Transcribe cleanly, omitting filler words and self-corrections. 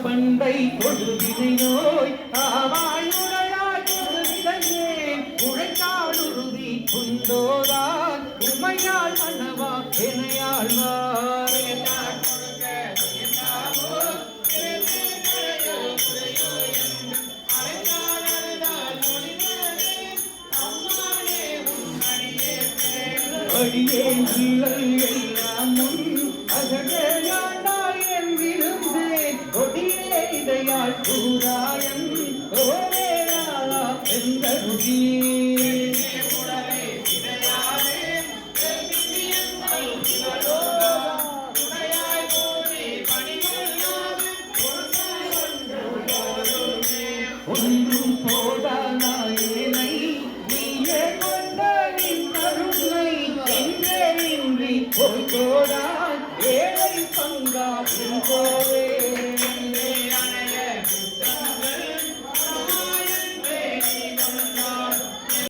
பண்டை கொடுவினை நோய் ஆவாயுடையாய் கொடுவினையே உழைத்தால் உறுதி குந்தோதான் உமையாள் மன்னவா எனையாழ்வார் எல்லாம் அகழையாண்டாய் என் விழுந்தேன் கொடியே இதையாள் கூறாயம் ஓரேயாளா எந்த ருகி ஒன்றும் போதானாயேனை நீயே கொண்ட நின் கருணை எங்கே இன்றி போய்கோடான் ஏழை பங்கா கோவே